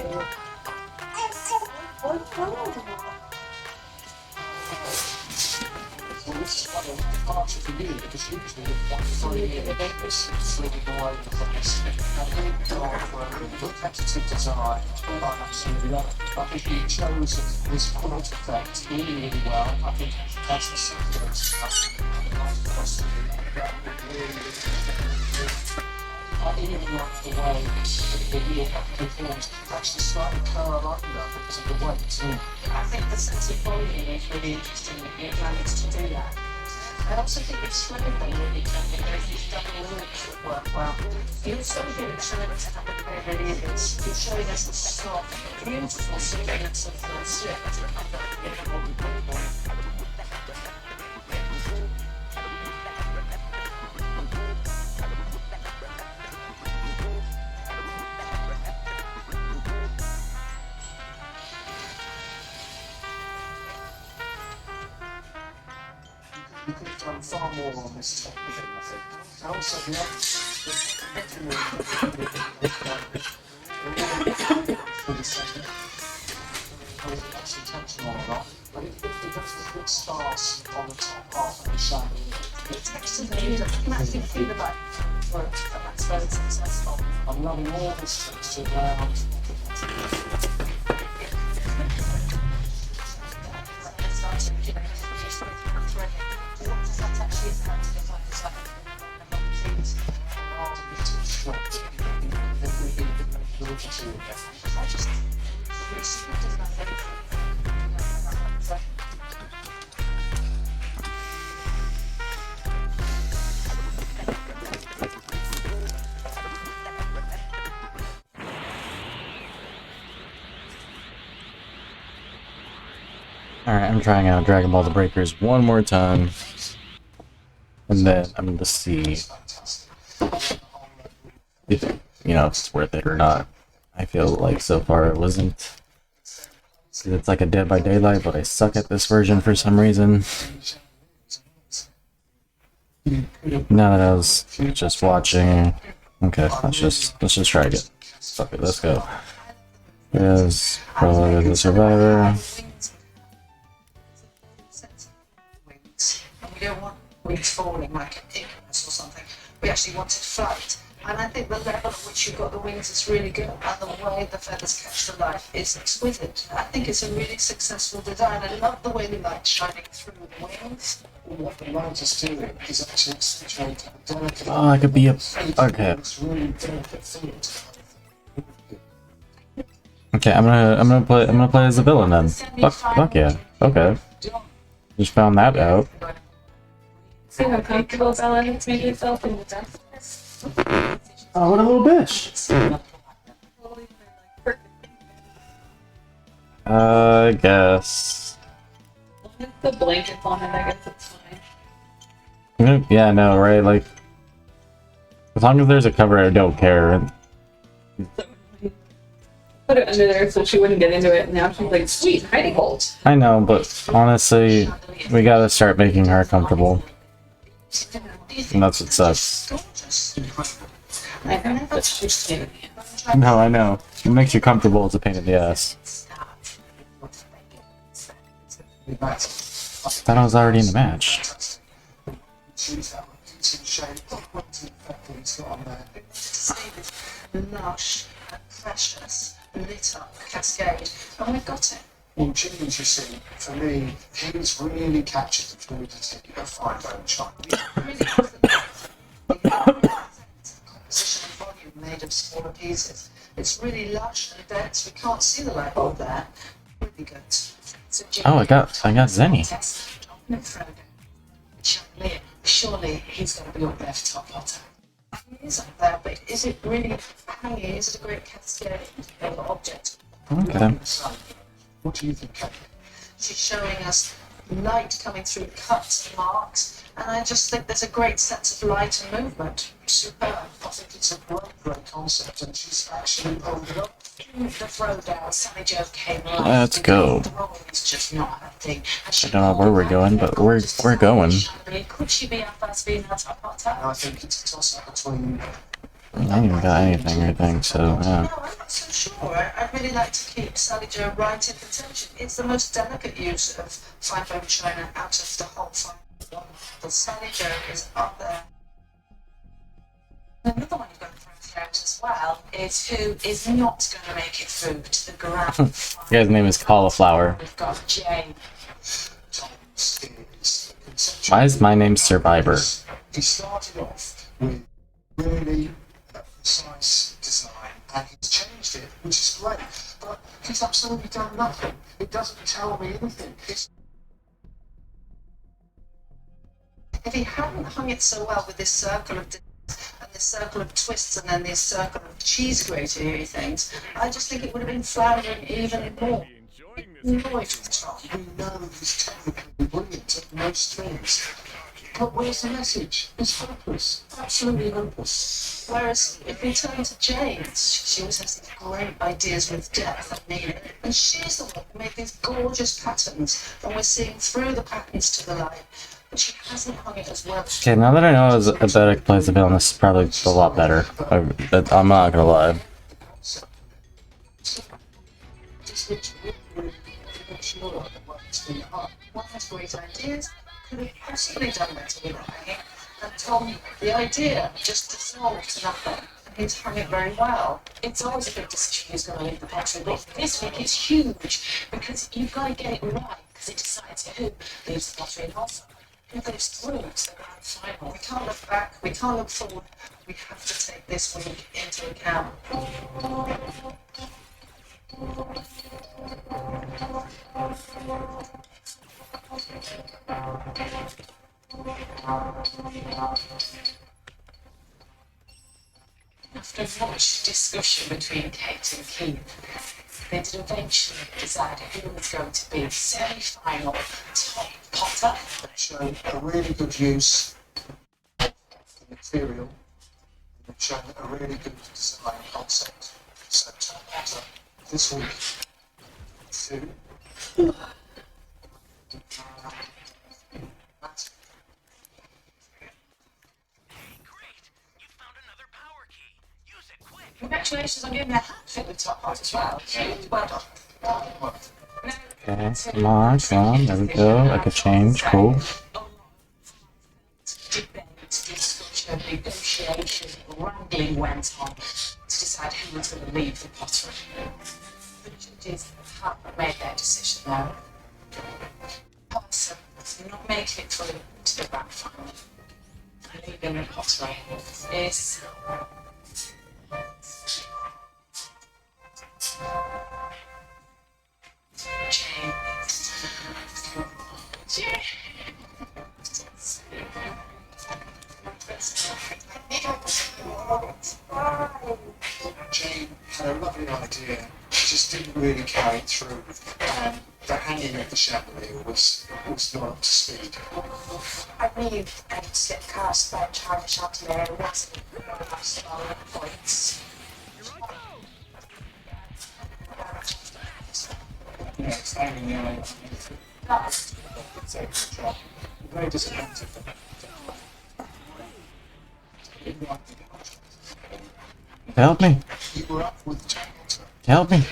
Well, this is quite a departure for you because usually that's three years swinging away the place. I think for a really repetitive design, I'm absolutely right. I think you chose this quilt effect really, really well. I think that's the secret. I even like the way the wheel performs. It's actually slightly curl under because of the weight. I think the sense of volume is really interesting that you've managed to do that. I also think you've slowed them really gently. There's these double loops that work well. You're so good at showing us how the play really is. You're showing us the soft, beautiful sequence of the slip. You could have done far more on this topic, I think. And also the other for the second. I was actually intentional or not, but it does look sparse on the top half of the shadow. The text of the music, you can actually see the light work, and that's very successful. I'm loving all this texture around. Alright, I'm trying out Dragon Ball The Breakers one more time. And then I'm going to see if, it's worth it or not. I feel like so far it wasn't. It's like a Dead by Daylight, but I suck at this version for some reason. Now that I was just watching... Okay, let's just try again. Fuck it, let's go. There's Prologue of the Survivor. We don't want wings falling like an Icarus or something. We actually wanted flight. And I think the level at which you've got the wings is really good, and the way the feathers catch the light is exquisite. I think it's a really successful design. I love the way the light's shining through the wings. What the light is doing is actually accentuating the delicate. Oh, I could be a... Okay. It's really delicate things. Okay, I'm gonna play as a villain then. Fuck yeah. Okay. Just found that out. See how comfortable Bella has made herself in the dust. Oh, what a little bitch! I guess. The blankets on it, I guess it's fine. Yeah, no, right? Like, as long as there's a cover, I don't care. Put it under there so she wouldn't get into it, and now she's like, sweet, hiding hole. I know, but honestly, we gotta start making her comfortable. And that's what sucks. I know, that's just me. No, I know. It makes you comfortable, it's a pain in the ass. Thought I was already in the match. Lush and precious, lit up cascade, and we've got it. Well, James, you see, for me, he's really captured the fluidity of fine-bone shine. Composition and volume made of smaller pieces. It's really lush and dense. We can't see the light bulb there. Really good. So Oh, I got Zenny. Surely he's going to be up there for top potter. He is up there, but is it really hanging? Is it a great cascade of objects? Okay. What do you think, Kate? She's showing us light coming through cuts and marks, and I just think there's a great sense of light and movement. Superb. I think it's a great concept, and she's actually pulled it up. The throwdown, Sammy Joe came right. Let's go. The role is just not her thing. I don't know where we're going, but we're going. Could she be our first female top potter? I think it's a toss-up between I ain't even got anything or anything, so yeah. No, I'm not so sure. I'd really like to keep Sally Joe right in contention. It's the most delicate use of fine bone china out of the whole fine. But Sally Joe is up there. Another one you've got to throw out as well is who is not going to make it through to the grand final. The guy's name is Cauliflower. We've got Jane. Why is my name Survivor? He started off with really precise design and he's changed it, which is great. But he's absolutely done nothing. It doesn't tell me anything. If he hadn't hung it so well with this circle of and this circle of twists and then this circle of cheese gratery things, I just think it would have been floundering even more. Annoyed with Tom. We know he's technically brilliant at most things. But where's the message? It's hopeless. Absolutely hopeless. Whereas if we turn to James, she always has these great ideas with depth and meaning. And she's the one who made these gorgeous patterns, and we're seeing through the patterns to the line. But she hasn't hung it as well. Okay, now that I know Aesthetic plays the villain, this is probably a lot better. I'm not gonna lie. Just looks really sure that what's been up. One has great ideas, could have possibly done better with it. And Tom, the idea just dissolved to nothing. He's hung it very well. It's always a big decision who's going to leave the pottery, but this week it's huge because you've got to get it right because it decides who leaves the pottery and also who goes through to the grand final. We can't look back, we can't look forward, we have to take this week into account. After much discussion between Kate and Keith, they did eventually decide who was going to be the semi-final top potter. They show a really good use of the material. They've shown a really good design concept. So Tom Potter this week to Congratulations on getting that hat fit with top part as well. Well done. Okay, come on, there we go. I could change, cool. Debate, discussion, negotiation, wrangling went on to decide who was going to leave the pottery. The judges haven't made their decision though. The person not making it through to the grand final and leaving the pottery is Jane. Jane had a lovely idea, she just didn't really carry it through, and the hanging of the chandelier was not up to speed. I mean, and slip cast by Charlie Chandelier wasn't smaller points. Yeah, it's hanging there. That's Very disappointed. Help me, You were up with Chandler. help me.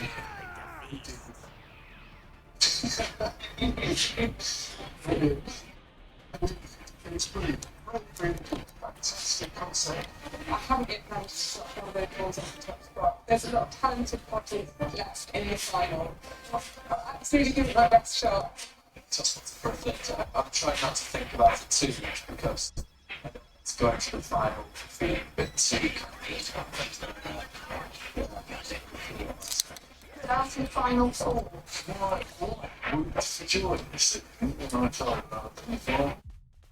It's brilliant. Really good. Fantastic concept. I haven't yet managed to stop one of their goals at the top spot. There's a lot of talented potters left in the final. I'll absolutely give it my best shot. Just not to reflect. I'm trying not to think about it too much because it's going to the final feeling a bit too down to final four. Why? For joy. This is what I told about it before.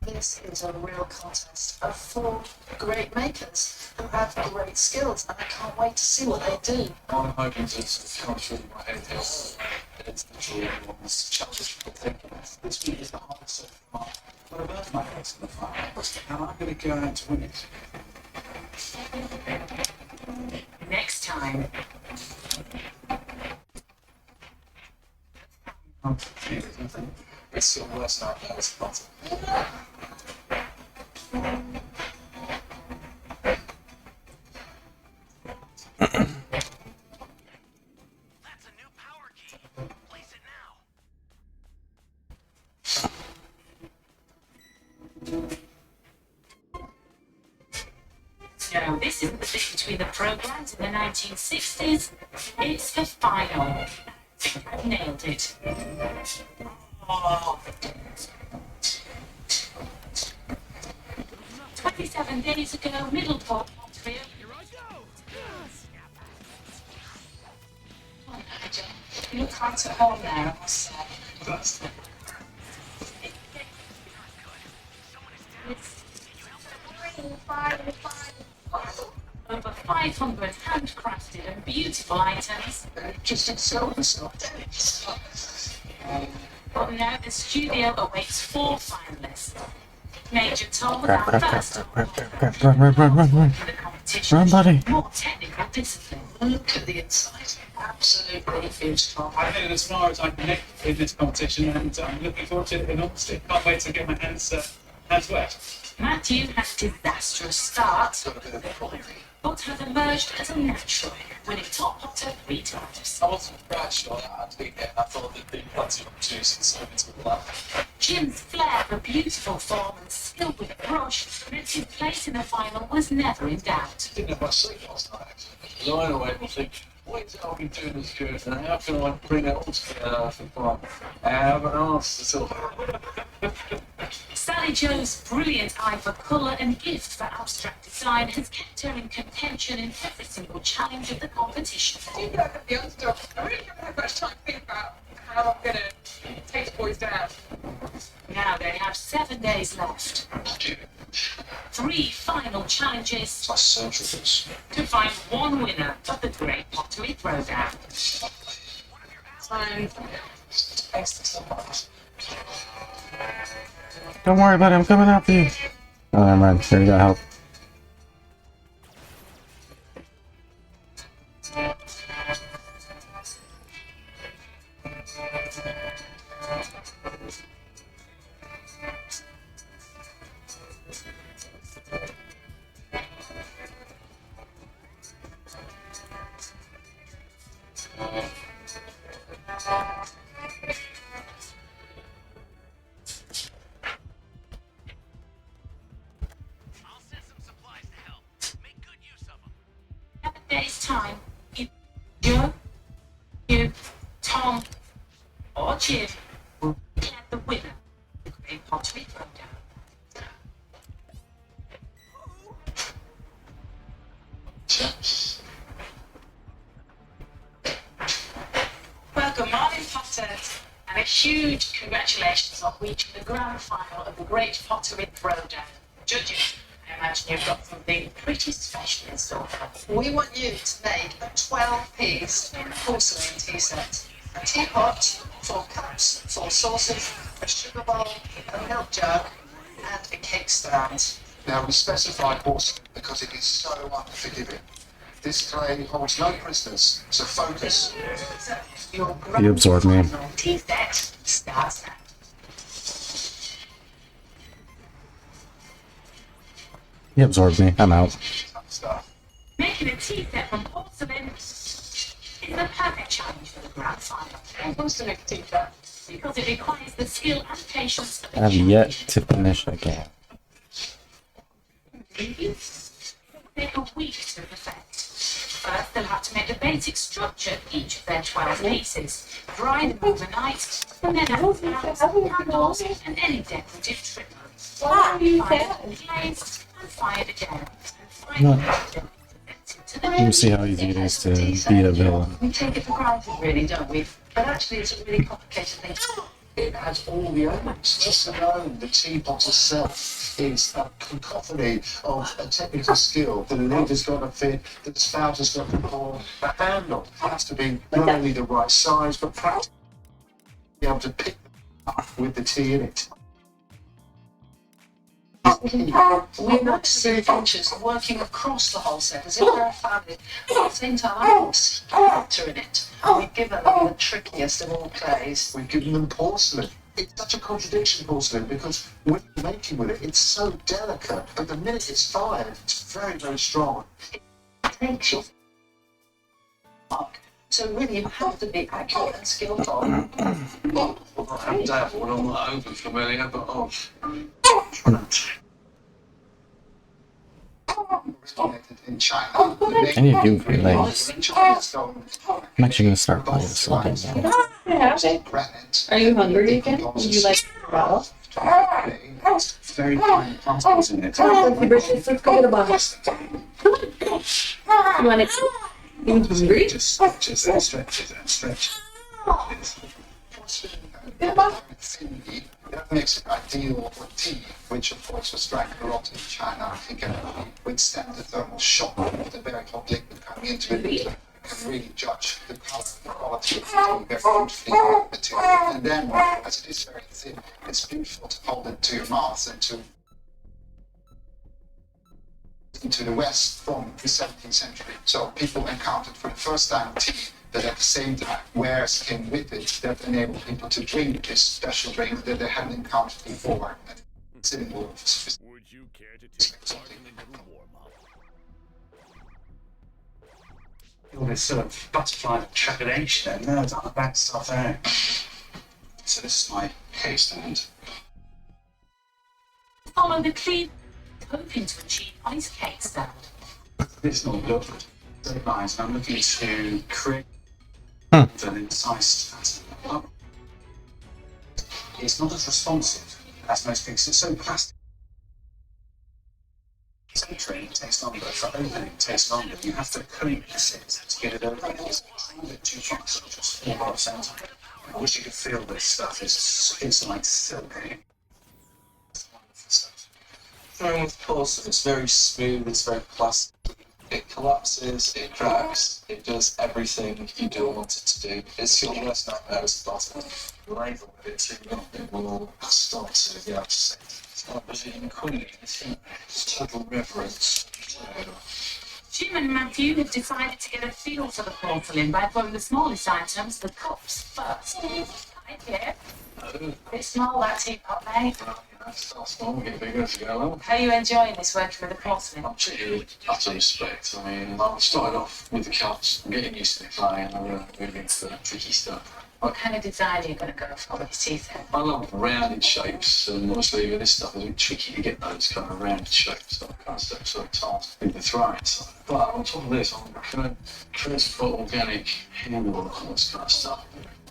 This is a real contest of four great makers who have great skills, and I can't wait to see what they do. I'm hoping to sort of come through my head here. It's literally everyone's challenge for thinking. This week is the hardest so far. But I've earned my place in the final. And I'm going to go out to win it. Next time. It's still worse now than it's not. This isn't the bit between the programs in the 1960s. It's the final. I think I've nailed it. Oh. 27 days ago, Middleport, Ontario. Oh, Nigel, you look quite at home there, I must say. That's Over 500 handcrafted and beautiful items. just excel myself. But now the studio awaits 4 finalists. Major Tom was Crap, our crap, first crap, crap, crap, crap, run, run, run, run. for the competition. Run, buddy. More technical discipline. Look at the inside. Absolutely huge top. I think as far as I can make in this competition, and I'm looking forward to it enormously. Can't wait to get my hands wet. Matthew had a disastrous start, Got a bit of pride. but has emerged as a natural, winning top Potter 3 times. I wasn't quite sure that I'd be here. I thought there'd be plenty of opportunities so it's good luck. Jim's flair for beautiful form and skill with a brush meant his place in the final was never in doubt. Didn't have my sleep last night, actually. Lying awake, I think, what is it I've been doing this good, and how can I bring it all together for fun? I haven't asked at all. Sally Joe's brilliant eye for colour and gift for abstract design has kept her in contention in every single challenge of the competition. I do feel like I'm the underdog. I really haven't had much time to think about how I'm going to take the boys down. Now they have 7 days left. 3 final challenges Plus centuries. to find one winner of the Great Pottery Throwdown. Thanks to someone. Don't worry about it, I'm coming after you. Oh, never mind. Here you go, help. Days time, Joe, you, Tom, or Jim will declare the winner of the Great Pottery Throwdown. Well, good morning, Potters, and a huge congratulations on reaching the grand final of the Great Pottery Throwdown. Judges, I imagine you've got something pretty special in store for us. We want you to make a 12-piece porcelain tea set. A teapot, 4 cups, 4 saucers, a sugar bowl, a milk jug, and a cake stand. Now we specify porcelain because it is so unforgiving. This clay holds no prisoners, so focus. So your You absorb me. Tea set starts now. He absorbed me. I'm out. Stuff. Making a tea set from porcelain is the perfect challenge for the grand final Who wants to make a t-shirt? because it requires the skill and patience of I have a yet to finish a game. It will take a week to perfect. First, they'll have to make the basic structure of each of their 12 pieces, dry them overnight, and then add flowers, candles, and any decorative trimmer. Fired, glazed, and fired again. And finally, presented to the Let me see how easy it is to be a villain. We take it for granted, really, don't we? But actually, it's a really complicated thing. It has all the elements. Just alone, the teapot itself is a cacophony of a technical skill. The lid has got to fit, the spout has got to pour, the handle has to be not only the right size, but practically be able to pick up with the tea in it. We're not silly conscious working across the whole set as if we're a family. But at the same time, I want to see character in it. We've given them the trickiest of all clays. We've given them porcelain. It's such a contradiction, porcelain, because when you're making with it, it's so delicate, but the minute it's fired, it's very, very strong. It takes your mark. So really, you have to be accurate and skillful. I'm dabbled, I'm not over familiar, but originated in China. And you do feel like In China, so I'm actually gonna start playing this again now. granite. Are you hungry again? Would you like a bottle? Very tiny particles in it. You want it? You hungry? Just stretches and stretches and stretches. That makes it ideal for tea, which of course was drank a lot in China. I think it can withstand the thermal shock of the very hot liquid coming into it. You can really judge the color and the quality of the tea very beautifully material. And then, as it is very thin, it's beautiful to hold it to your mouth and to into the West from the 17th century. So people encountered for the first time tea that at the same time wares came with it that enabled people to drink this special drink that they hadn't encountered before. Symbol of sophistication. Would you care to take part in a little warm-up? All this sort of butterfly trepidation and nerves on the back stuff there. So this is my case stand. Follow the clean, hoping to achieve ice cake stand. It's not good. Straight lines, and I'm looking to create an incised pattern. It's not as responsive as most things. It's so plastic. Centering takes longer. For opening it takes longer. You have to coax it to get it open. It's a bit too fast. It'll just fall off center. I wish you could feel this stuff. It's like silk. It's wonderful stuff. And with porcelain, it's very smooth, it's very plastic. It collapses, it cracks, it does everything you don't want it to do. It's your worst nightmare as a bottom. Label with it too long, it will start to get upset. It's not being queen, it's total reverence. Jim and Matthew have decided to get a feel for the porcelain by throwing the smallest items, the cups, first. Hi, here. Bit small, that teapot, mate. Start small, get bigger as you go along. How are you enjoying this working with the porcelain? I'm treated with utter respect. I mean, I started off with the cups, I'm getting used to it flying, and I'm moving to the tricky stuff. What kind of design are you going to go for with your teeth then? I love rounded shapes, and obviously with this stuff, it's been tricky to get those kind of rounded shapes, that kind of stuff, so tasked with the throwing side. But on top of this, I'm going to for organic handle and all this kind of stuff,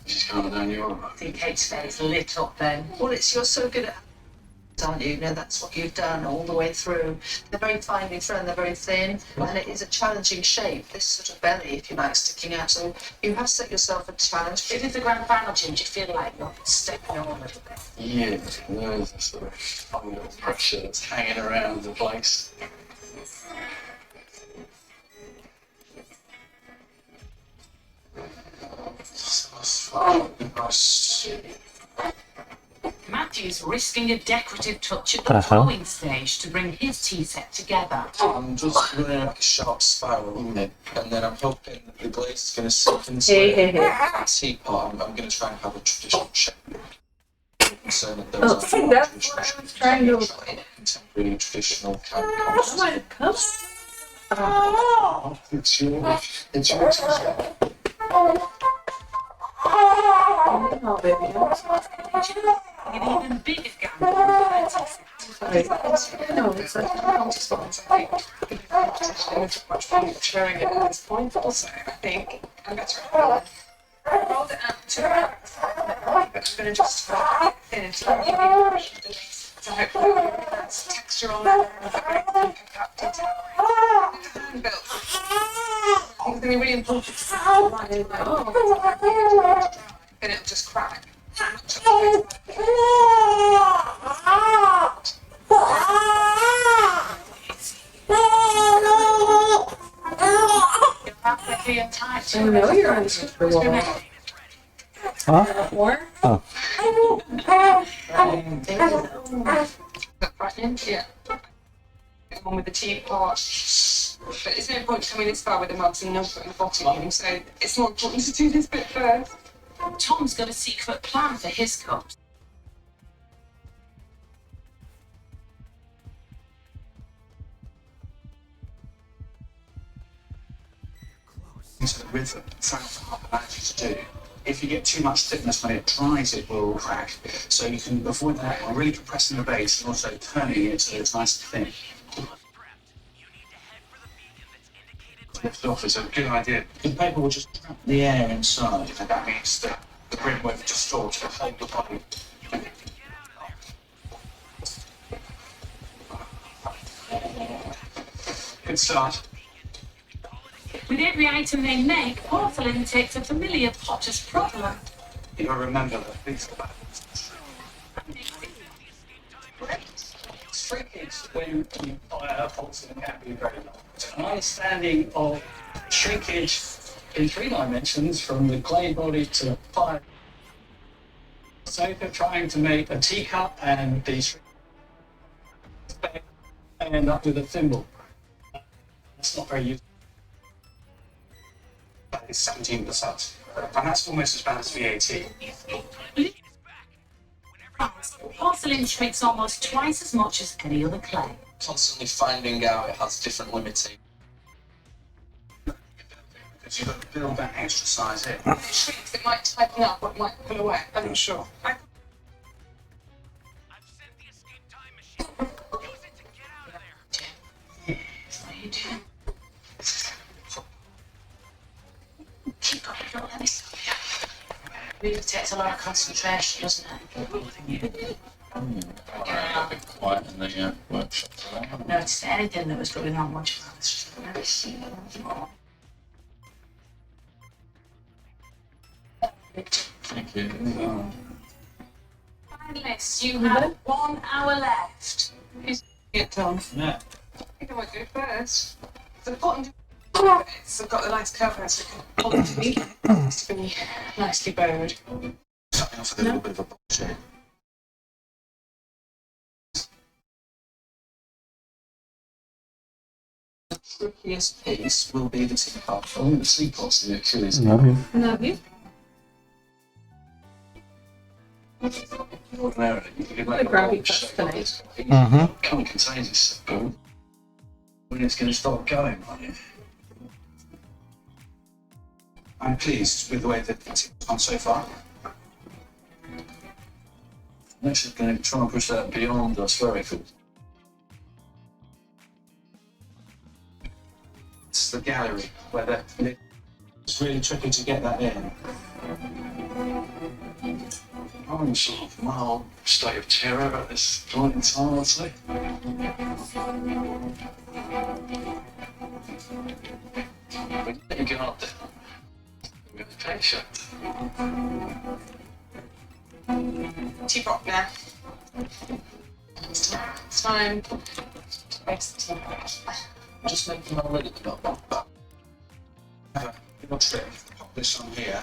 which is kind of down your road. The cake's face lit up then. Well, you're so good at, aren't you? You know, that's what you've done all the way through. They're very finely thrown, they're very thin, and it is a challenging shape, this sort of belly, if you like, sticking out. So you have set yourself a challenge. If it's the grand final, Jim, do you feel like you're stepping on a little bit? Yeah, there's a sort of funny little pressure that's hanging around the place. Matthew's risking a decorative touch at The the hell? throwing stage to bring his tea set together. I'm just running like a sharp spiral in it, and then I'm hoping that the glaze is going to sink into the teapot. I'm going to try and have a traditional shape. So that there's a see, that's what I was trying to- contemporary traditional kind of Oh concept. my god. It's your Oh, baby. An even bigger gamble. Sorry. No, it's like much fun sharing it at this point also, I think. And that's right. I rolled it out to max. I'm going to just thin into it. So hopefully that's texture on it. That detail. Built. It's going to be really important to see and it'll just crack. I know you're uncomfortable. Huh? More? Oh. Right in? Yeah. One with the teapot. But it's no point coming this far with the mugs and not putting the bottom on, so it's more important to do this bit first. Tom's got a secret plan for his cups. into the rhythm. That's what I like you to do. If you get too much thickness when it dries, it will crack. So you can avoid that by really compressing the bass and also turning it so it's nice and thin. lift off is a good idea. The paper will just trap the air inside, and that means that the grid won't distort to hold the body. Good start. With every item they make, porcelain takes a familiar potter's problem. You gotta remember that these are bad. Shrinkage when you fire porcelain can be very long. An understanding of shrinkage in 3 dimensions from the clay body to the fire. So if you're trying to make a teacup and the end up with a thimble, that's not very useful. That is 17%, and that's almost as bad as VAT. Porcelain shrinks almost twice as much as any other clay. Constantly finding out it has different limitations. Because you've got to build that extra size in. If it shrinks, it might tighten up or it might pull away. I'm not sure. Really takes a lot of concentration, doesn't it? Quiet in the workshop. I haven't noticed anything that was going on much of this. Thank you. Finalists, you have 1 hour left. Get done. Yeah. I think I might go first. The bottom bits have got the nice cover so it can hold it to me. It's to be nicely bowed. Something off with a little bit of a bullshit. The trickiest piece will be the teapot. I think the teapot's the Achilles. Love you. Love you. Ordinarily, you could The make a gravity bowl cuts shape the like neck. this. Mm-hmm. Can't contain this bowl when it's going to start going on you. I'm pleased with the way that it's gone so far. Next is going to try and push that beyond the spherical. It's the gallery where it's really tricky to get that in. I'm in sort of mild state of terror at this point in time, I'd say. When you get up there, Be patient. Teapot now. It's time to mix the teapot. just make them a little bit up. Have a little trick. Pop this on here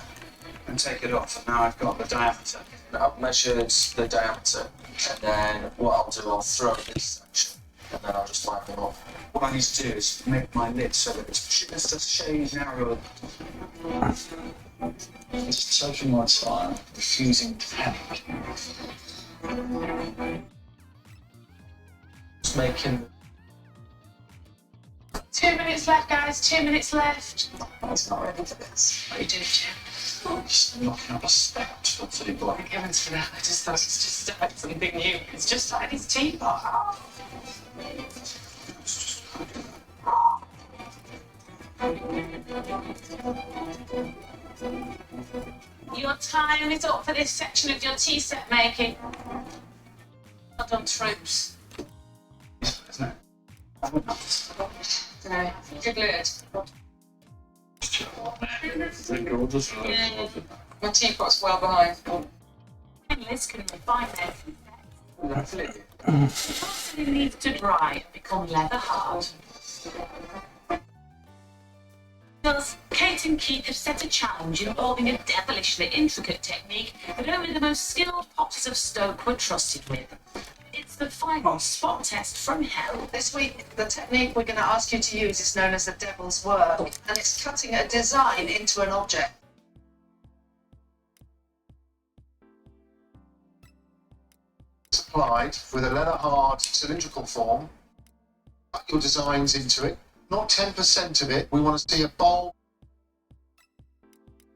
and take it off, and now I've got the diameter. I've measured the diameter, and then what I'll do, I'll throw this section, and then I'll just line them up. What I need to do is make my lid so that it's just a shade narrower. Just taking my time, refusing to panic. Just making 2 minutes left, guys. 2 minutes left. it's not ready for this. What are you doing, Jim? Just knocking up a spout for the block. Thank heavens for that. I just thought it's just started something new. It's just started his teapot. Your time is up for this section of your tea set making. Well done, troops. Isn't it? I would not. No, good lid. My teapot's well behind. Finalists can refine their Absolutely. porcelain needs to dry and become leather hard. Thus, Kate and Keith have set a challenge involving a devilishly intricate technique that only the most skilled potters of Stoke were trusted with. It's the final spot test from hell. This week, the technique we're going to ask you to use is known as the devil's work, and it's cutting a design into an object. Supplied with a leather hard cylindrical form. Cut your designs into it. Not 10% of it. We want to see a bowl.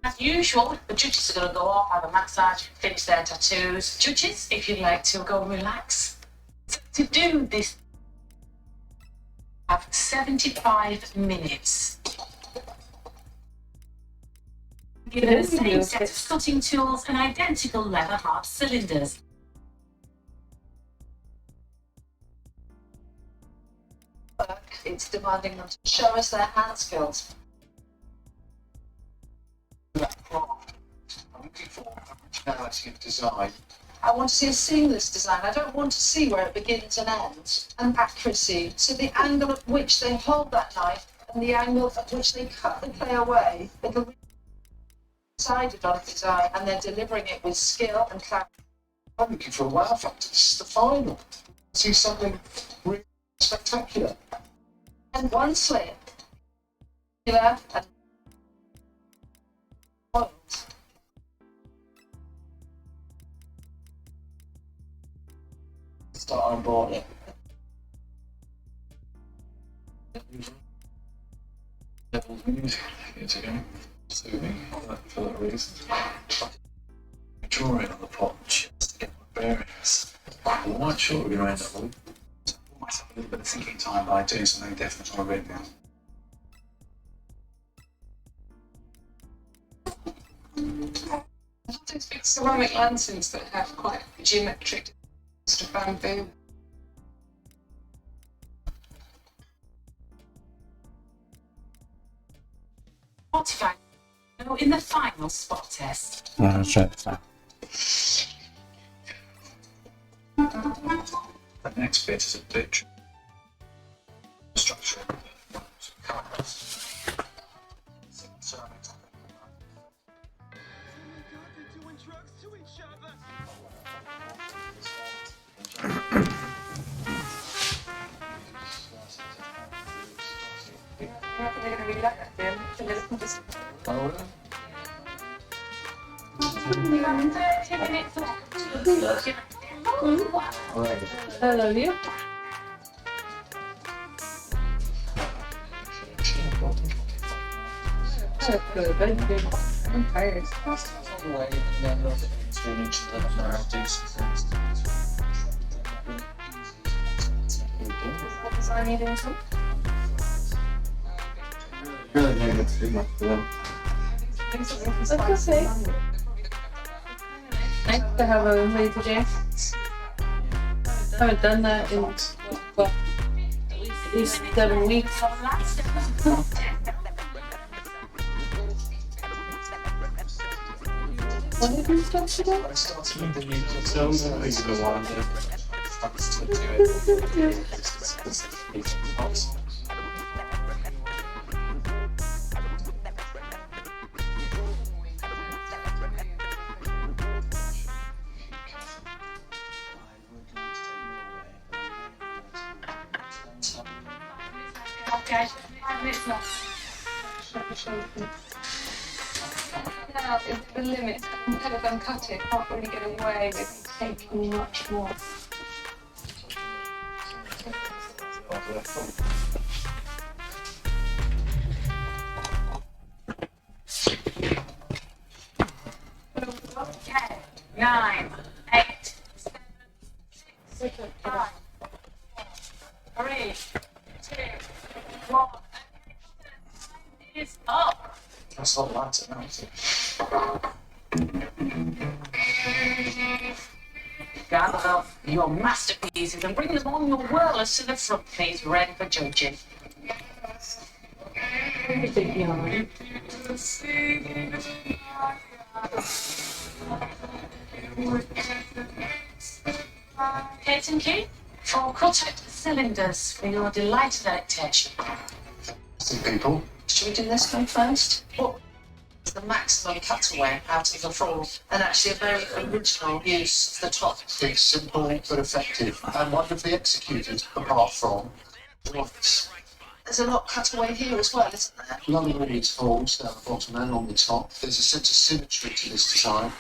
As usual, the judges are going to go off, have a massage, finish their tattoos. Judges, if you'd like to go relax. So to do this, have 75 minutes. Given the same set of slotting tools and identical leather hard cylinders. It's demanding them to show us their hand skills. That craft, I'm looking for originality of design. I want to see a seamless design. I don't want to see where it begins and ends. And accuracy. So the angle at which they hold that knife and the angle at which they cut the clay away. It'll be decided on design, and they're delivering it with skill and clarity. I'm looking for a wow factor. This is the final. See something really spectacular. And one slip. And point. Start on board it. Devil's music is again soothing for that reason. Drawing on the pot just to get my bearings. I'm not sure we're going to end up with. I bought myself a little bit of thinking time by doing something different from a now. I love those big ceramic lanterns that have quite geometric sort of bamboo. Spotify in the final spot test. Let's try this now. The next bit is a bit structure. They're going to be like that then. It's a little bit. Hello, you. That's good. Thank you. I'm tired. Away and then look into each of them and do some things. What design are you doing, Tom? Really don't get to do much for them. That's okay. Nice to have a lazy day. Haven't done that in well, at least 7 weeks. What did you start today? I started with the new film that is the one that to do it. Okay, 5 minutes left. Now is the limit. Instead of uncut it, can't really get away with taking much more. Okay, 9, 8, 7, 6, 5, 3, 2, 1. Is up. That's not lighter now, is it? Gather up your masterpieces and bring them on your whirlers to the front, please, ready for judging. Kate and Key, for cut-out cylinders for your delighted electric. Some people. Should we do this one first? What is the maximum cutaway out of the floor? And actually a very original use of the top. It's simple but effective and wonderfully executed, apart from joints. There's a lot cut away here as well, isn't there? None of these holes down the bottom and on the top. There's a sense of symmetry to this design.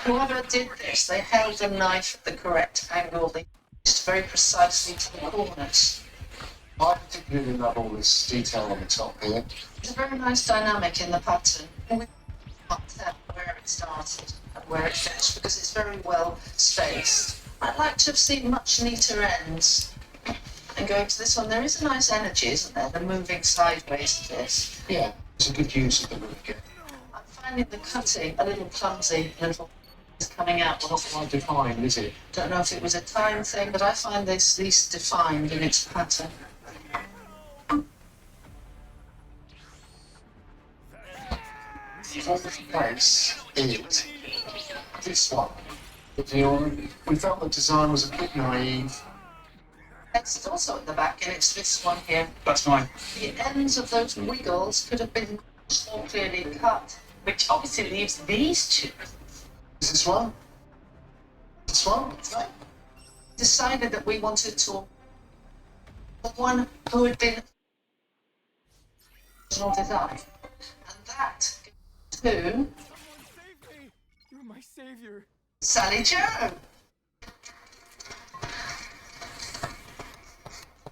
Whoever did this, they held the knife at the correct angle. They used very precisely to the corners. I particularly love all this detail on the top here. There's a very nice dynamic in the pattern. We can't tell where it started and where it finished because it's very well spaced. I'd like to have seen much neater ends. And going to this one, there is a nice energy, isn't there? The moving sideways of this. Yeah, it's a good use of the wood again. I'm finding the cutting a little clumsy, a little coming out. Not quite defined, is it? Don't know if it was a time thing, but I find this least defined in its pattern. The fourth place is this one. We felt the design was a bit naive. It's also at the back, and it's this one here. That's mine. The ends of those wiggles could have been more clearly cut, which obviously leaves these two. Is this one? This one? Decided that we wanted to the one who had been original design, and that to You're my savior. Sally Joe.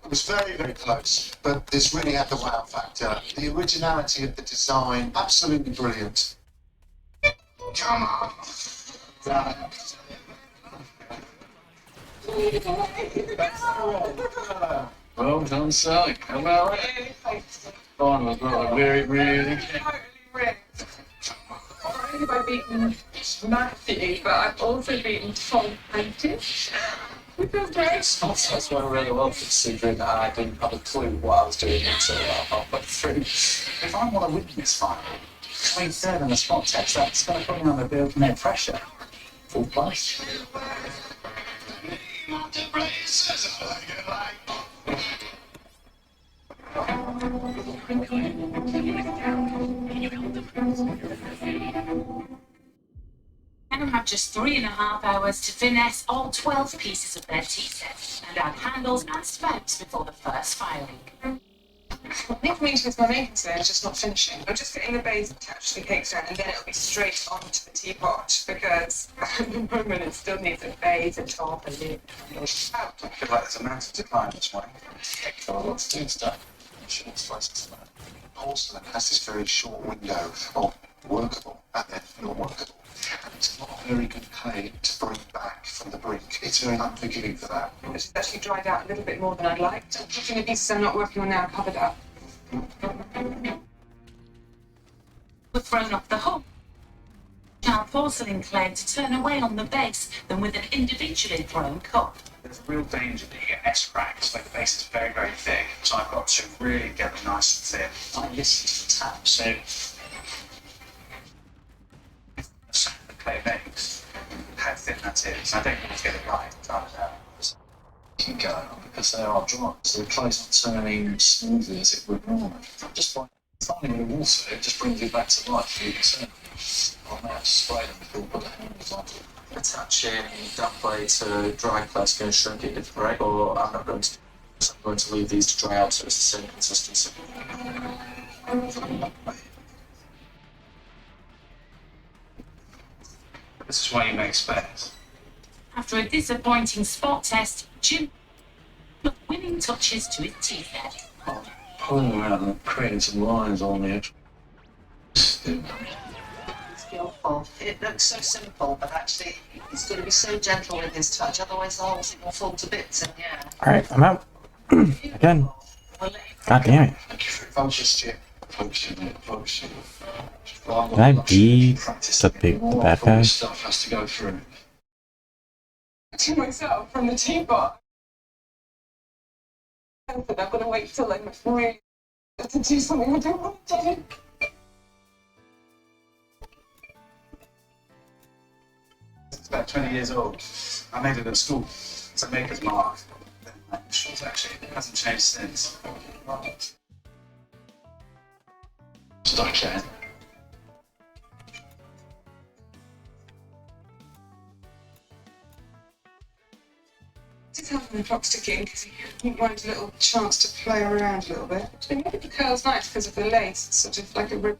It was very, very close, but this really had the wow factor. The originality of the design, absolutely brilliant. Come on! Well done, Sally. Come on. Oh my God, really, really. Totally ripped. Not only have I beaten Matthew, but I've also beaten Tom Prentice. Which was great. That's went really well considering that I didn't have a clue what I was doing until halfway through. If I want to win this fight, coming third on the spot test, that's going to put me under a bit of no pressure. Full place. And have just 3.5 hours to finesse all 12 pieces of their tea set and add handles and spouts before the first firing. I think for me, with my main concern is just not finishing. I'm just getting the base attached to the cake stand, and then it'll be straight onto the teapot, because at the moment it still needs a base, a top, a lid. I feel like there's a mountain to climb this morning. Got a lot to do stuff. Short slices of that. Porcelain has this very short window of workable and then not workable. And it's not a very good clay to bring back from the brink. It's very unforgiving for that. It's actually dried out a little bit more than I'd like. The pieces I'm not working on now are covered up. Were thrown off the hook. Our porcelain clay to turn away on the base than with an individually thrown cup. There's a real danger that you get S cracks, like the base is very, very thick. So I've got to really get them nice and thin. I listen to the tap, so the clay makes, how thin that is. I don't always get it right, I don't know. Keep going on because they are dry, so the clay's not turning smoothly as it would normally. Just by finding the water, it just brings it back to life. You can turn on that, spray them before put the handles on. Attaching that clay to dry clay is going to shrink it if break, or I'm not going to. So I'm going to leave these to dry out so it's the same consistency. This is why you make spares. After a disappointing spot test, Jim put winning touches to his tea set. Pulling them out and creating some lines on the edge. Skillful. It looks so simple, but actually he's going to be so gentle with his touch, otherwise the whole thing will fall to bits, and yeah. Alright, I'm out. Again. We'll let you God damn it. Focus, Jim. Focus, focus. Can I be the bad guy? Stuff has to go through. To myself from the teapot. I'm going to wait till I'm really to do something I don't want to do. It's about 20 years old. I made it at school. It's a maker's mark. My initials actually. It hasn't changed since. Stuck in. Just having the clock ticking because you want a little chance to play around a little bit. They made the curls nice because of the lace. It's sort of like a rib.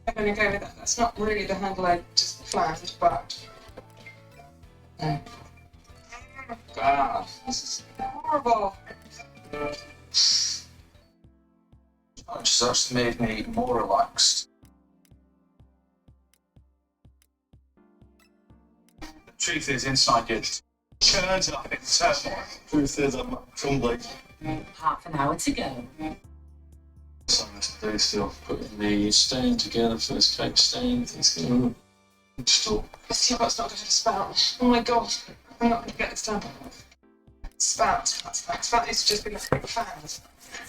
I'm going to go with that. That's not really the handle I just planned, but. No. God, this is horrible. Which has actually made me more relaxed. The truth is, inside you, turns up in turmoil. Truth is, I'm crumbling. Half an hour to go. Something to do still. Putting the stand together for this cake stand. It's going to install. This teapot's not going to spout. Oh my god, I'm not going to get this done. Spout needs to just be like a big fan.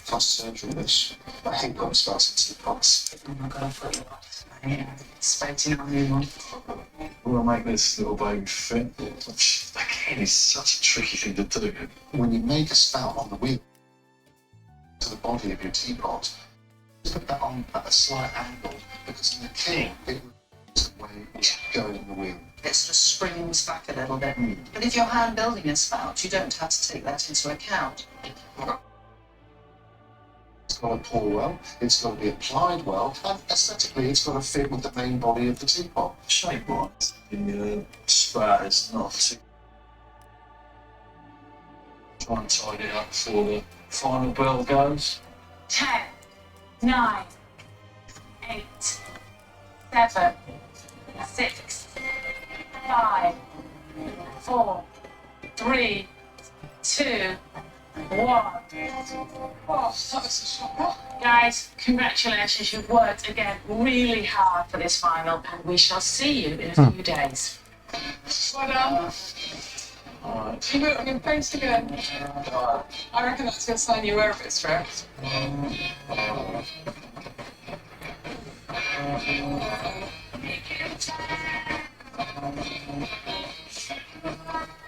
Plus surgery, this. I hate when it starts in teapots. Oh my god, I've got you off. Yeah, spouting on new one. We'll make this little baby fit. Which, again, is such a tricky thing to do. When you make a spout on the wheel to the body of your teapot, put that on at a slight angle because in the king it was the way it should go in the wheel. It sort of springs back a little bit. But if you're hand building a spout, you don't have to take that into account. It's got to pour well, it's got to be applied well, and aesthetically it's got to fit with the main body of the teapot. Shape-wise, the spout is not too... Try and tidy it up before the final bell goes. 10, 9, 8, 7, 6, 5, 4, 3, 2, 1. Oh, that was a shock. Guys, congratulations, you've worked again really hard for this final, and we shall see you in a few days. Well done. Alright. You wrote on your face again. I reckon that's going to sign you were a bit stressed.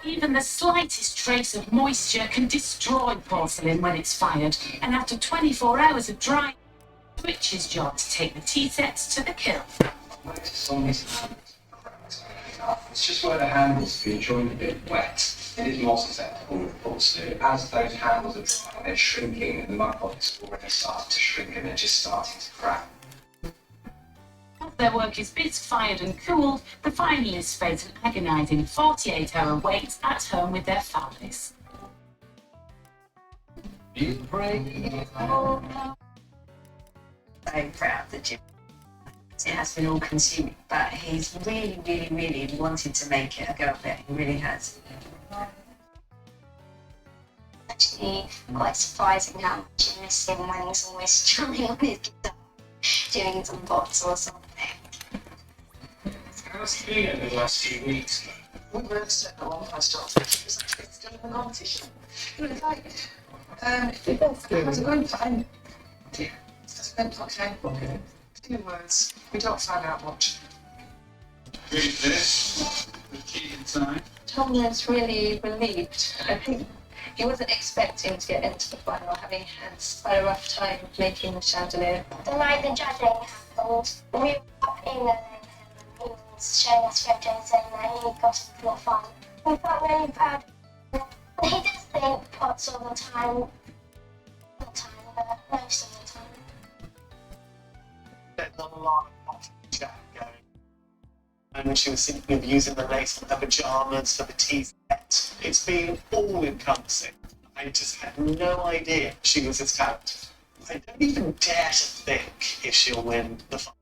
Even the slightest trace of moisture can destroy porcelain when it's fired, and after 24 hours of drying, it's the witch's job to take the tea sets to the kiln. It's just where the handles have been joined a bit wet. It is more susceptible, of course. As those handles are drying, they're shrinking, and the mud pockets have already started to shrink, and they're just starting to crack. Once their work is bit fired and cooled, the finalists face an agonising 48-hour wait at home with their families. Very proud of the gym. It has been all consuming, but he's really, really, really wanted to make it a go of it. He really has. Actually, quite surprising how much you miss him when he's always strumming on his guitar, doing some bots or something. How's he been in the last few weeks? We were upset at one point, started thinking it was actually still in the competition. It was like, how's it going? Fine. Yeah, it's going okay. Okay. Few words. We don't find out much. Ready for this? The key inside. Tom was really relieved. I think he wasn't expecting to get into the final, having had quite a rough time making the chandelier. The night the judging happened, we were up in there and he was showing us photos saying that he got into the final. We felt really proud. He does think pots all the time, but most of the time. There's not a lot of chat going. And she was thinking of using the lace on her pajamas for the tea set. It's been all encompassing. I just had no idea she was this talented. I don't even dare to think if she'll win the final.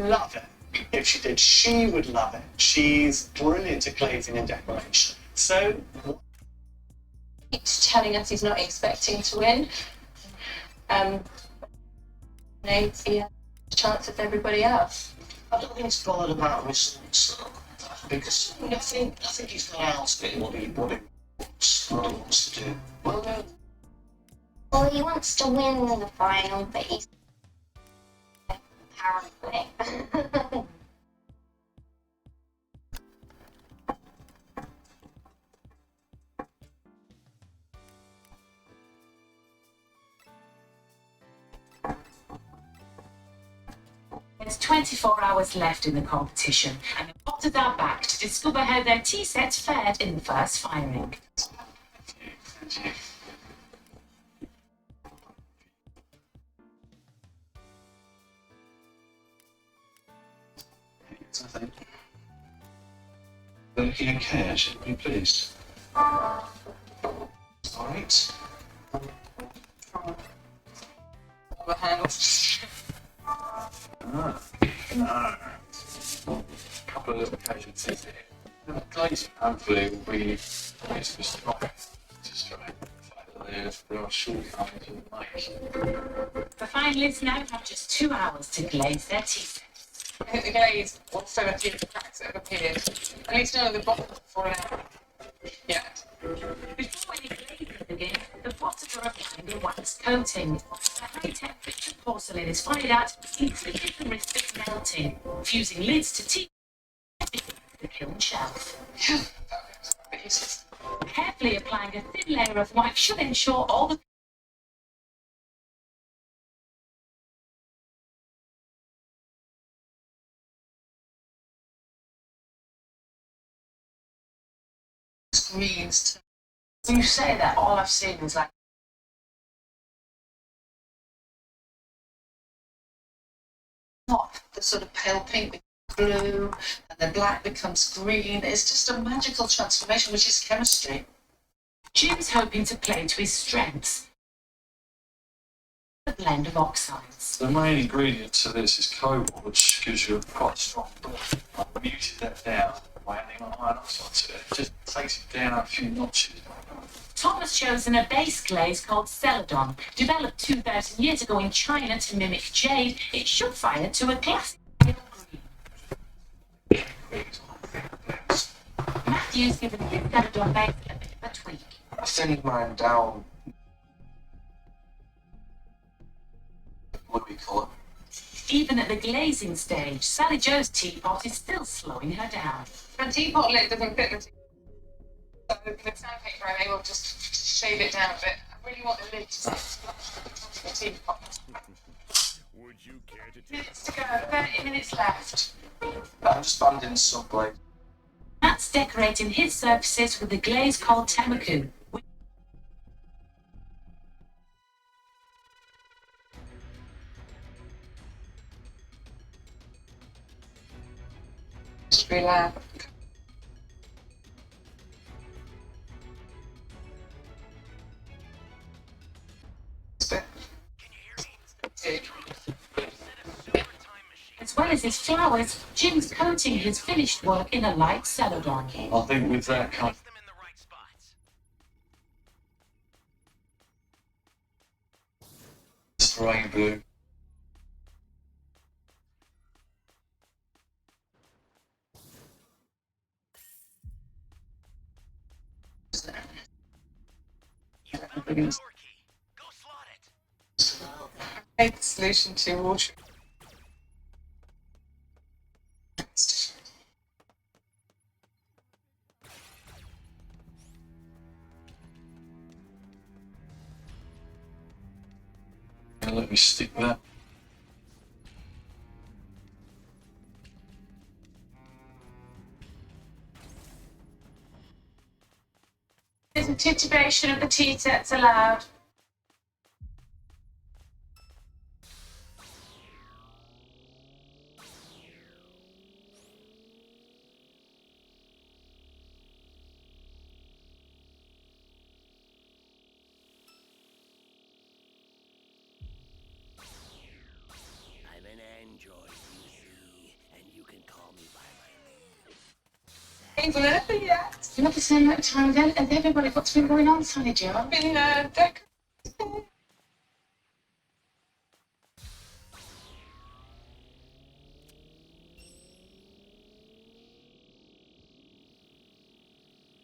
Love it. If she did, she would love it. She's brilliant at glazing and decoration. So, Keeps telling us he's not expecting to win. The chance of everybody else. I don't think it's bothered about results, because I think he's got out of it what he wants to do. Well, he wants to win the final, but he's apparently. There's 24 hours left in the competition, and the doctors are back to discover how their tea sets fared in the first firing. Thank you. I think. Looking okay, actually, be pleased. Alright. The handles. Couple of little occasions in here. The glazing hopefully will be just try the fact that if there are shortcomings in the make. The finalists now have just 2 hours to glaze their tea sets. I think the glaze also a few cracks that have appeared. At least none of the bottom have fallen out yet. Before any glazing begins, the potters are applying a wax coating. The high-temperature porcelain is fired at, increasing the risk of melting, fusing lids to tea the kiln shelf. Carefully applying a thin layer of wax should ensure all the Greens. When you say that, all I've seen is like Not the sort of pale pink becomes blue and then black becomes green. It's just a magical transformation, which is chemistry. Jim's hoping to play to his strengths. A blend of oxides. The main ingredient to this is cobalt, which gives you quite a strong burn. I've muted that down by adding iron oxide to it. It just takes it down a few notches. Tom has chosen a base glaze called Celadon, developed 2,000 years ago in China to mimic jade. It should fire to a classic pale green. Matthew's given his Celadon base a bit of a tweak. I thinned mine down. Bluey colour. Even at the glazing stage, Sally Jo's teapot is still slowing her down. The teapot lid doesn't fit the teapot. So with sandpaper, I'm able to just shave it down a bit. I really want the lid to stay flush with the teapot. Would you care to take Minutes to go, 30 minutes left. I'm just banding some glaze. Matt's decorating his surfaces with the glaze called Temaku. Mystery lab. As well as his flowers, Jim's coating his finished work in a light celadon. I think with that kind of rain blue. Take the solution to water. Let me stick that. There's a titubation of the tea sets allowed. I'm an android, you see, and you can call me by my name. Ain't done anything yet. You're not the same amount of time then, and everybody what's been going on, Sally Jo? I've been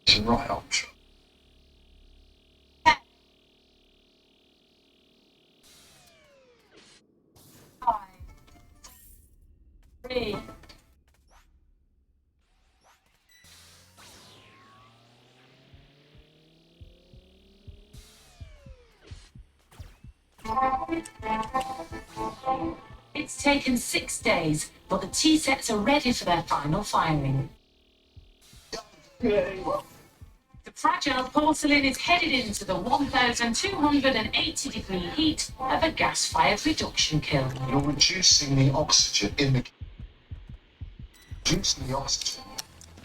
It's a right option. Three. It's taken 6 days, but the tea sets are ready for their final firing. The fragile porcelain is headed into the 1,280 degree heat of a gas-fired reduction kiln. You're reducing the oxygen in the oxygen.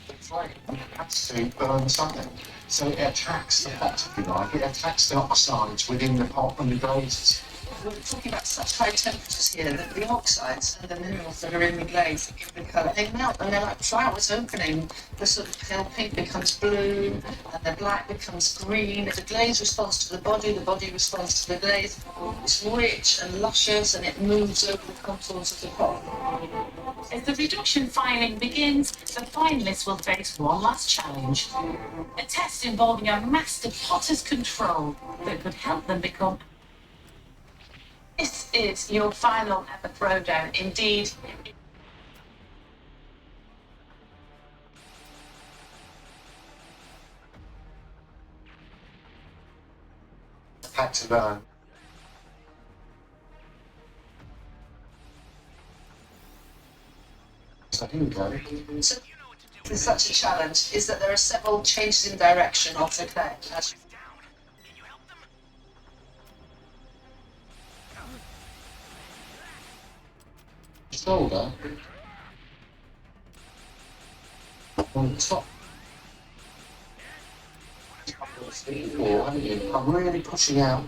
It's like it has to burn something. So it attacks the pot, if you like. It attacks the oxides within the pot and the glazes. we're talking about such high temperatures here that the oxides and the minerals that are in the glaze that give the colour, they melt and they're like flowers opening. The sort of pale pink becomes blue and the black becomes green. The glaze responds to the body responds to the glaze. It's rich and luscious and it moves over the contours of the pot. As the reduction filing begins, the finalists will face one last challenge. A test involving a master potter's control that could help them become... This is your final ever throwdown. Indeed, Had to learn. So here we go. So, with such a challenge is that there are several changes in direction of the clay. Shoulder on the top. Or, haven't you? I'm really pushing out.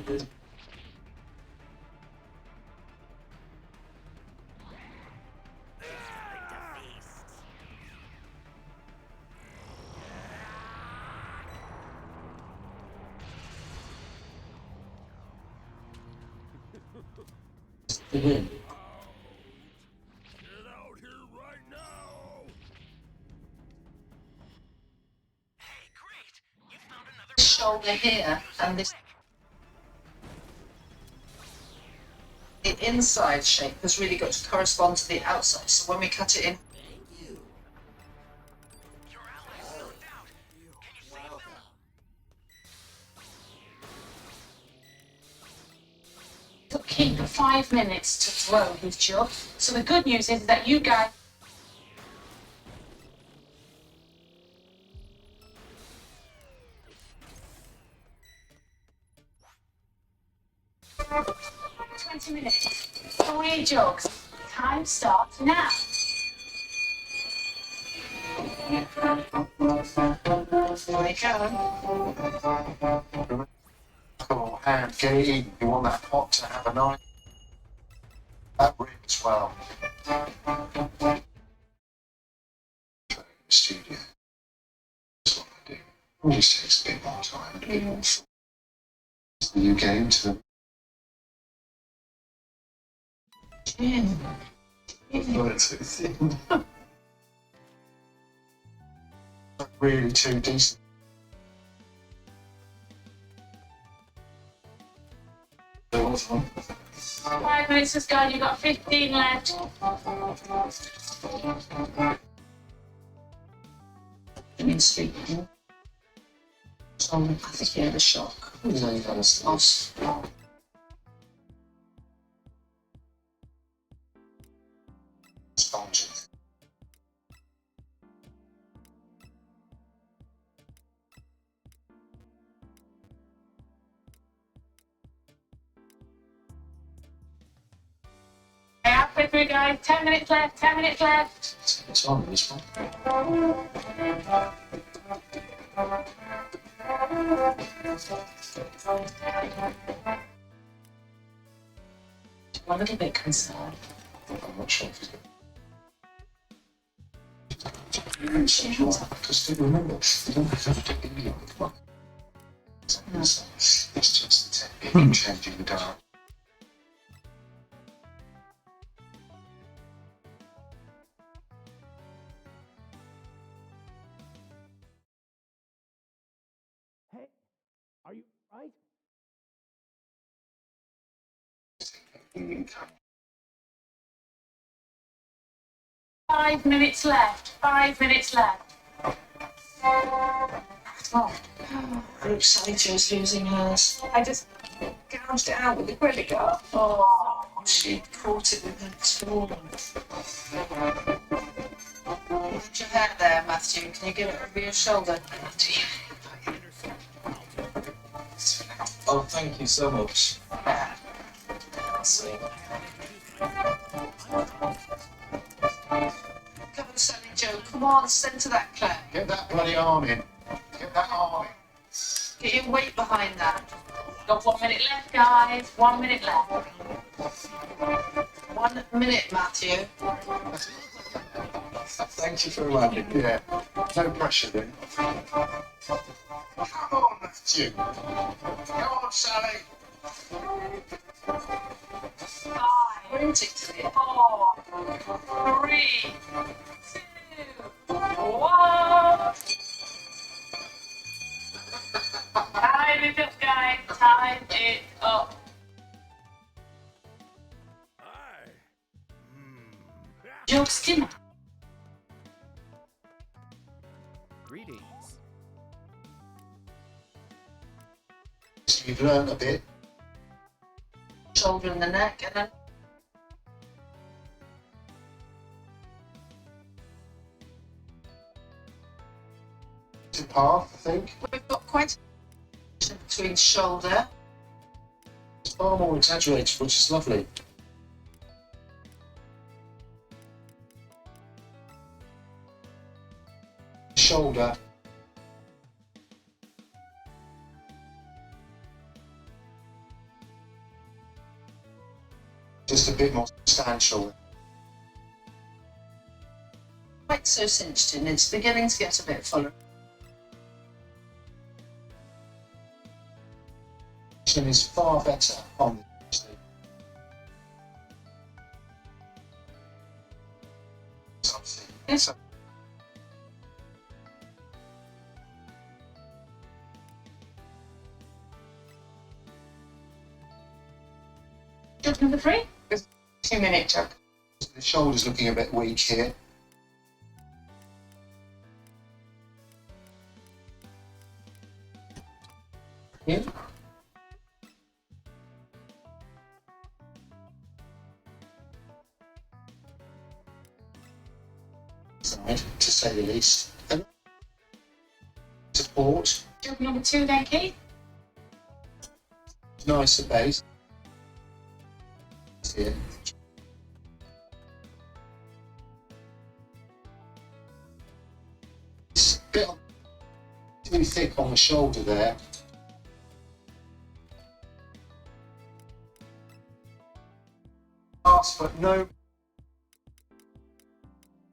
The win. Shoulder here and this. The inside shape has really got to correspond to the outside. So when we cut it in, took King 5 minutes to throw his jug. So the good news is that you guys... ...20 minutes. 3 jugs. Time starts now. here we go. Cool. And get it in. You want that pot to have a nice. That rim as well. Studio. That's what I do. It just takes a bit more time and a bit more thought. You get into them. Not too thin. Not really too decent. There was one. 5 minutes has gone, you've got 15 left. In sleep. So I think he had a shock. He's only got a loss. Spongy. Halfway through, guys. 10 minutes left. 10 minutes left. It's on this one. I'm a little bit concerned. I'm not sure if he's got. Because remember, you don't have to do anything with one. It's just the technique of changing the dial. Hey, are you right? 5 minutes left. 5 minutes left. Oh, Group Sally was losing hers. I just gouged it out with the credit card. Oh, she caught it with her tool. Hold your hair there, Matthew. Can you give it over your shoulder? Oh, thank you so much. Sweet. Come on, Sally Joe. Come on, centre that clay. Get that bloody arm in. Get that arm in. Get your weight behind that. Got 1 minute left, guys. 1 minute left. 1 minute, Matthew. Thank you for reminding me. Yeah. No pressure then. Come on, Matthew. Come on, Sally. 5, Sprinting to the 4, 3, 2, 1. Time is up, guys. Time is up. Jokes dinner. Greetings. So you've learned a bit. shoulder and the neck, and then To path, I think. we've got quite a between shoulder. It's far more exaggerated, which is lovely. Shoulder. Just a bit more substantial. Quite so cinched in, it's beginning to get a bit fuller. Is far better on the Yes. Job number 3. 2 minute jog. The shoulder's looking a bit weak here. Yeah. Side, to say the least. And support. Job number 2 then, Keith. Nicer base. Here. It's a bit too thick on the shoulder there. Fast, but no.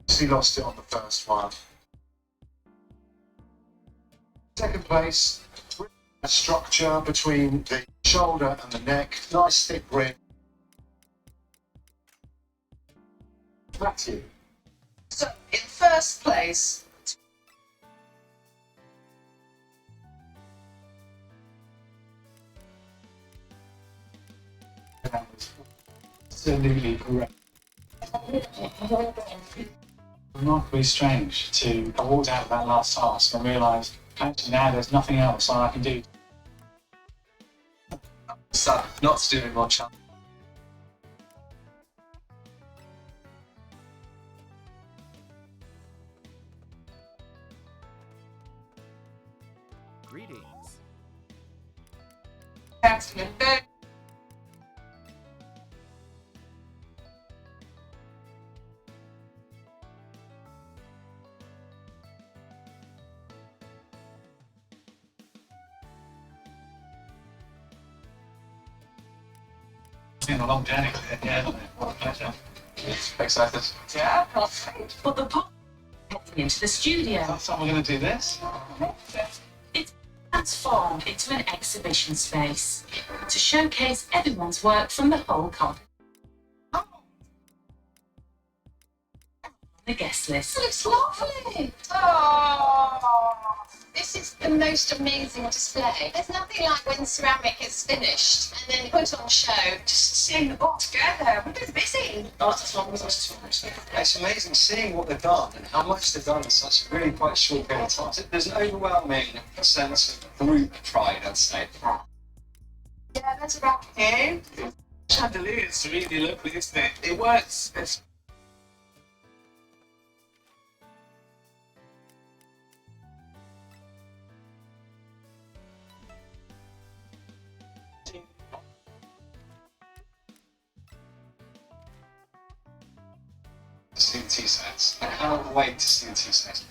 He lost it on the first one. Second place, a structure between the shoulder and the neck. Nice thick rim. Matthew. So in first place, That was absolutely great. Remarkably strange to have walked out of that last task and realise actually now there's nothing else I can do. Sad not to do any more challenge. Greetings. excellent. It's been a long journey. Yeah, pleasure. Excited. Yeah, that's great. But the pop heading into the studio. Last time we're going to do this. It's transformed into an exhibition space to showcase everyone's work from the whole company. The guest list. It looks lovely. Oh, this is the most amazing display. There's nothing like when ceramic is finished and then put on show. Just seeing it all together. We're both busy. It's amazing seeing what they've done and how much they've done in such a really quite short period of time. There's an overwhelming sense of group pride, I'd say. Yeah, that's about it. Chandelier is really lovely, isn't it? It works. It's See the tea sets. I cannot wait to see the tea sets.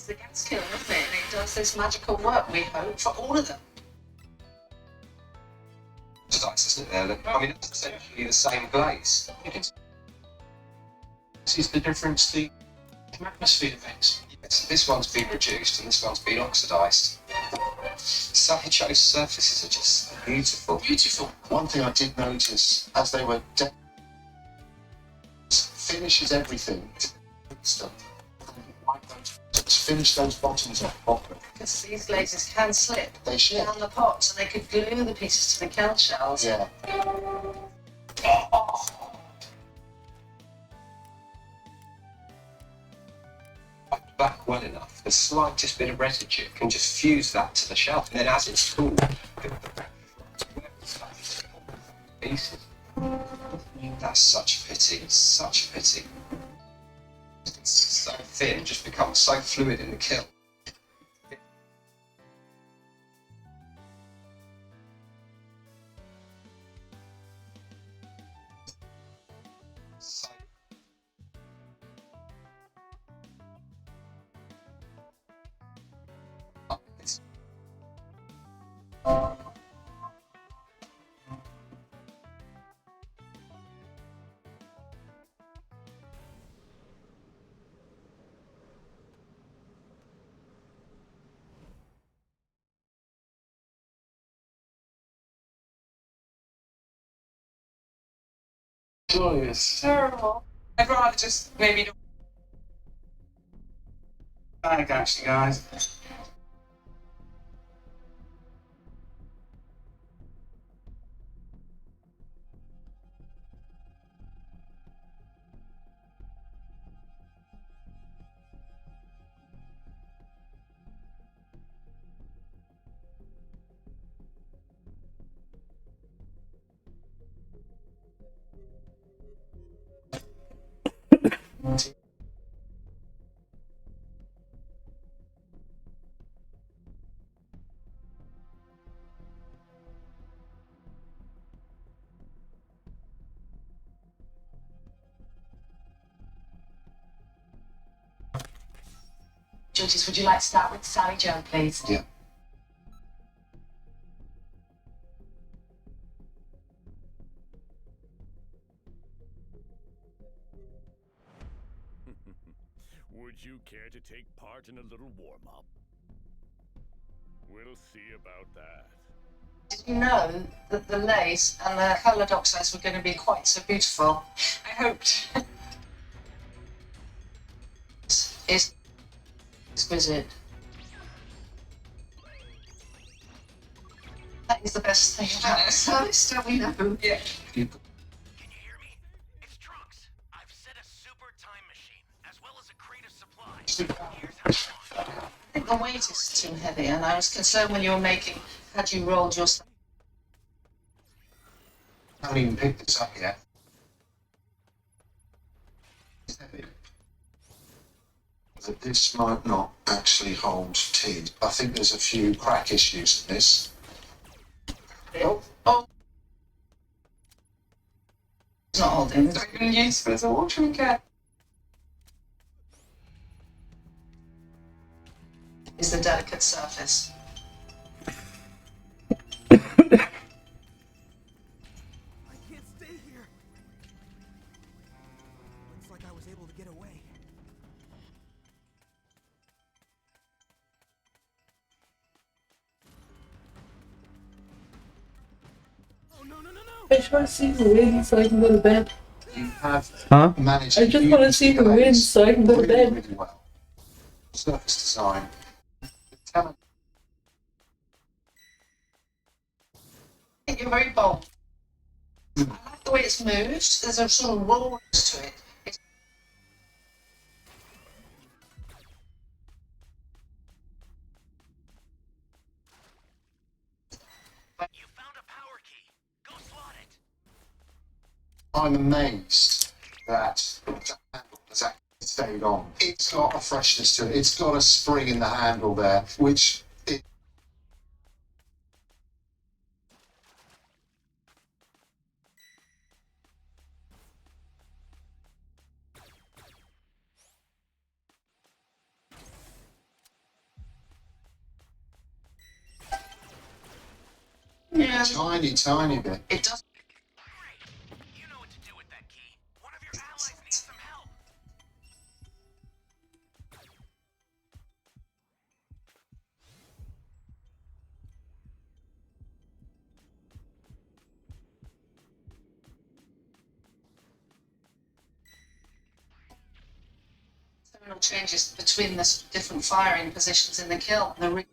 the gas kiln, isn't it? And it does this magical work, we hope, for all of them. It's nice, isn't it? There? Look, I mean, it's essentially the same glaze. This is the difference the atmosphere makes. Yes, this one's been reduced and this one's been oxidised. Sahicho's surfaces are just beautiful. Beautiful. One thing I did notice as they were finishes everything. Stuff. Finish those bottoms off properly. Because these glazes can slip They should. down the pot, so they could glue the pieces to the cant shells. Yeah. Back well enough, the slightest bit of residue can just fuse that to the shelf, and then as it's cooled, pieces. That's such a pity, such a pity. It's so thin, just becomes so fluid in the kiln. Joyous. Terrible. I'd rather just maybe not. Bag, actually, guys. Judges, would you like to start with Sally Joe, please? Yeah. Would you care to take part in a little warm-up? We'll see about that. Did you know that the lace and the coloured oxides were going to be quite so beautiful? I hoped. It's exquisite. That is the best thing about the service, don't we know? Yeah. Can you hear me? It's Trunks. I've set a super time machine, as well as a crate of supplies. Here's how it's on. I think the weight is too heavy, and I was concerned when you were making, had you rolled your stuff. I haven't even picked this up yet. It's heavy. That this might not actually hold tea. I think there's a few crack issues in this. Oh. It's not holding. It's not even useful as a watering can. Is the delicate surface. I can't stay here. Looks like I was able to get away. Oh no no no no! I just want to see the wind so I can go to bed. You have Huh? managed I just want to see the wind so I can go to really, bed. really well. Surface design. Tell I think you're very bold. I like the way it's moved. There's a sort of rawness to it. It's You found a power key. Go slot it. I'm amazed that handle has actually stayed on. It's got a freshness to it. It's got a spring in the handle there, which it Yeah. Tiny, tiny bit. It does. You know what to do with that key. One of your allies needs some help. Terminal changes between the sort of different firing positions in the kiln.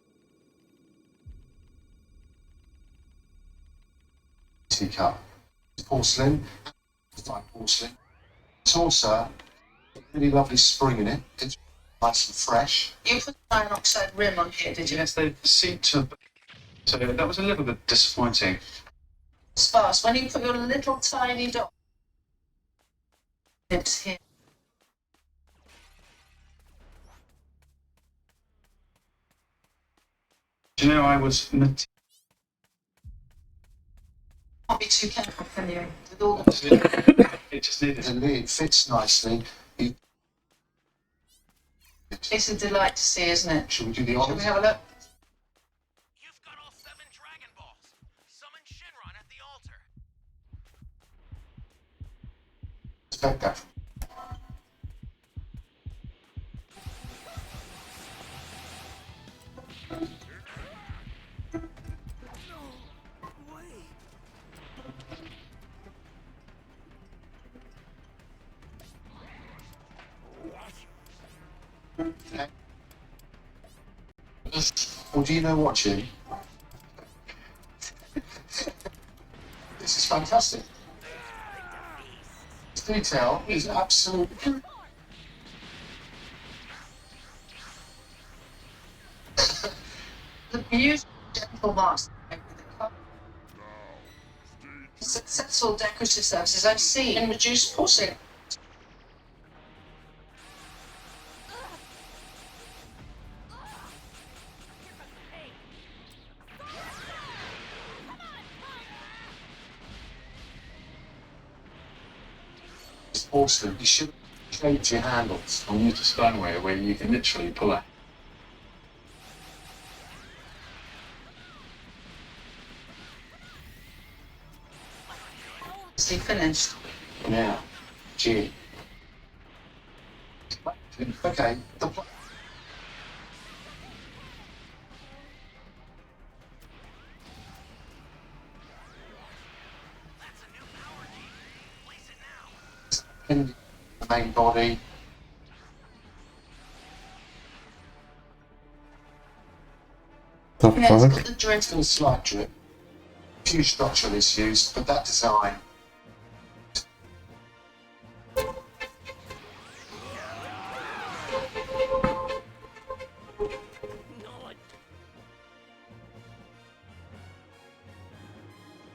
Teacup. Porcelain. It's like porcelain. It's also a really lovely spring in it. It's nice and fresh. You put an iron oxide rim on here, did you? Yes, they seem to. So that was a little bit disappointing. Sparse. When you put your little tiny dot nibs here. Do you know I was. Can't be too careful, can you? With all the It just needed. The lid fits nicely. It's a delight to see, isn't it? Should we do the Shall honours? we have a look? You've got all 7 Dragon Balls. Summon Shinron at the altar. Expect that. Well, do you know what, Jim? This is fantastic. This detail is absolutely. The beautiful gentle marks with the colour. Successful decorative services I've seen in reduced porcelain. Porcelain. You should change your handles. I'll use a stoneware where you can literally pull out. Nicely finished. Now, G. Okay. In the main body. The Yeah, it's fuck? got the drift. Still a slight drip. Few structural issues, but that design.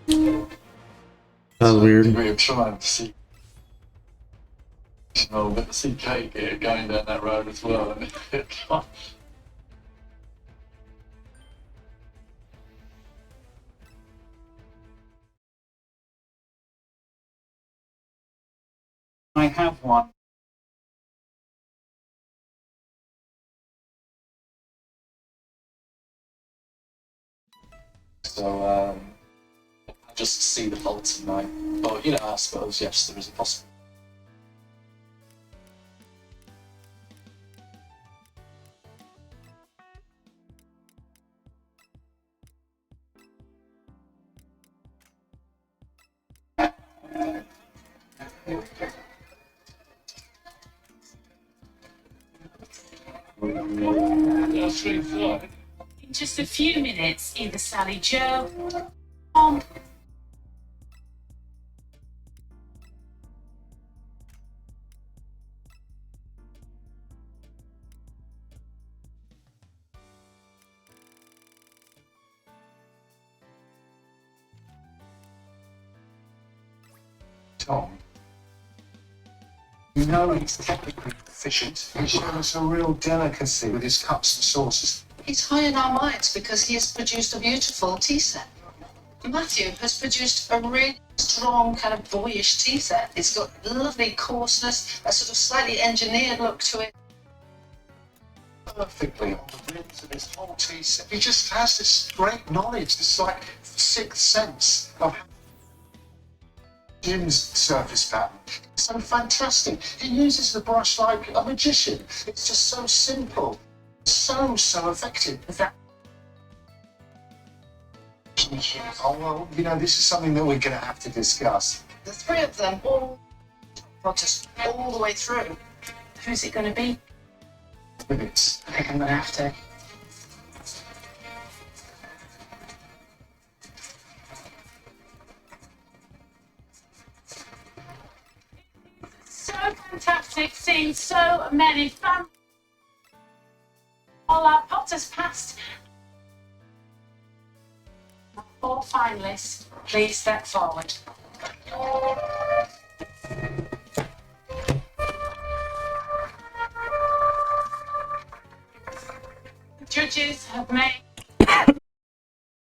That was weird. Degree of trying to see. Oh, but the CK gear going down that road as well. I have one. So, just to see the fault tonight. But, you know, I suppose, yes, there is a possibility. In just a few minutes, either Sally Joe, Tom, Tom. You know he's technically proficient. He shows a real delicacy with his cups and saucers. he's high in our minds because he has produced a beautiful tea set. Matthew has produced a really strong, kind of boyish tea set. It's got lovely coarseness, a sort of slightly engineered look to it. perfectly on the rims of his whole tea set. He just has this great knowledge, this like sixth sense of Jim's surface pattern. It's so fantastic. He uses the brush like a magician. It's just so simple, so effective. Is that Oh well, you know, this is something that we're going to have to discuss. The three of them just all the way through. who's it going to be? Minutes. I think I'm going to have to. So fantastic seeing so many fans. All our Potters past. All finalists, please step forward. The judges have made